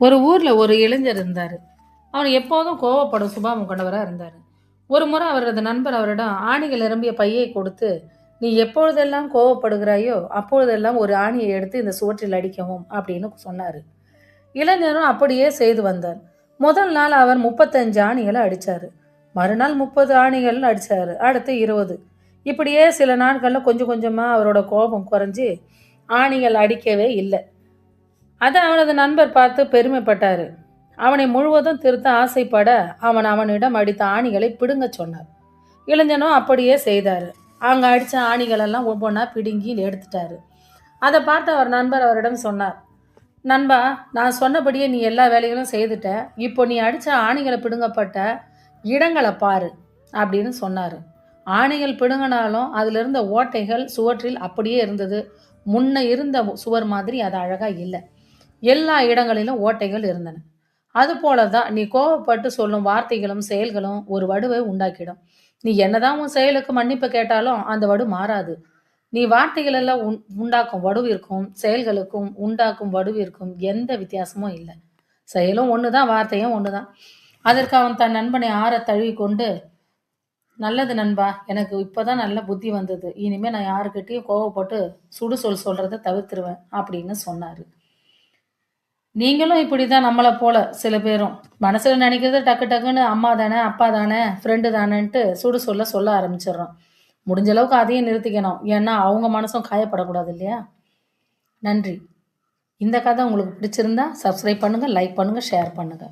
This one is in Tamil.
ஒரு ஊர்ல ஒரு இளைஞர் இருந்தாரு. அவர் எப்போதும் கோவப்படும் சுபாவம் கொண்டவரா இருந்தாரு. ஒரு முறை அவரது நண்பர் அவரிடம் ஆணிகள் நிரம்பிய பையை கொடுத்து, "நீ எப்பொழுதெல்லாம் கோவப்படுகிறாயோ, அப்பொழுதெல்லாம் ஒரு ஆணியை எடுத்து இந்த சுவற்றில் அடிக்கவும்" அப்படின்னு சொன்னாரு. இளைஞரும் அப்படியே செய்து வந்தார். முதல் நாள் அவர் 35 ஆணிகள அடிச்சாரு. மறுநாள் 30 ஆணிகள் அடிச்சாரு. அடுத்து 20. இப்படியே சில நாட்கள்ல கொஞ்சம் கொஞ்சமா அவரோட கோபம் குறைஞ்சு ஆணிகள் அடிக்கவே இல்ல. அத அவனது நண்பர் பார்த்து பெருமைப்பட்டாரு. அவனை முழுவதும் திருத்த ஆசைப்பட, அவனிடம் அடித்த ஆணிகளை பிடுங்கச் சொன்னார். இளைஞனும் அப்படியே செய்தாரு. அங்க அடிச்ச ஆணிகளெல்லாம் ஒவ்வொன்னா பிடுங்கி எடுத்துட்டாரு. அத பார்த்த அவர் நண்பர் அவரிடம் சொன்னார். "நண்பா, நான் சொன்னபடியே நீ எல்லா வேலைகளும் செய்துட்ட. இப்போ நீ அடிச்ச ஆணிகள பிடுங்கப்பட்ட இடங்கள பாரு" அப்படின்னு சொன்னாரு. ஆணிகள் பிடுங்கினாலும் அதில இருந்த ஓட்டைகள் சுவற்றில் அப்படியே இருந்தது. முன்ன இருந்த சுவர் மாதிரி அது அழகா இல்ல. எல்லா இடங்களிலும் ஓட்டைகள் இருந்தன. அதுபோல தான் நீ கோவப்பட்டு சொல்லும் வார்த்தைகளும், செயல்களும் ஒரு வடுவை உண்டாக்கிடும். நீ என்னதான் உன் செயலுக்கு மன்னிப்பு கேட்டாலும் அந்த வடு மாறாது. நீ வார்த்தைகள் எல்லாம் உண்டாக்கும் வடுவிற்கும், செயல்களுக்கும் உண்டாக்கும் வடுவிற்கும் எந்த வித்தியாசமும் இல்ல. செயலும் ஒண்ணுதான், வார்த்தையும் ஒண்ணுதான். அதற்கு அவன் தன் நண்பனை ஆறத் தழுவிக்கொண்டு, "நல்லது நண்பா, எனக்கு இப்பதான் நல்ல புத்தி வந்தது. இனிமே நான் யாருக்கிட்டயும் கோவப்பட்டு சுடுசொல் சொல்றத தவிர்த்துருவேன்" அப்படின்னு சொன்னாரு. நீங்களும் இப்படிதான் நம்மள போல சில பேரும் மனசுல நினைக்கிறது டக்கு டக்குன்னு அம்மா தானே, அப்பா தானே, ஃப்ரெண்டு தானேன்ட்டு சுடு சொல்ல ஆரம்பிச்சிடுறோம். முடிஞ்ச அளவுக்கு அதையும் நிறுத்திக்கணும். ஏன்னா அவங்க மனசும் காயப்படக்கூடாது இல்லையா? நன்றி. இந்த கதை உங்களுக்கு பிடிச்சிருந்தா சப்ஸ்கிரைப் பண்ணுங்க, லைக் பண்ணுங்க, ஷேர் பண்ணுங்க.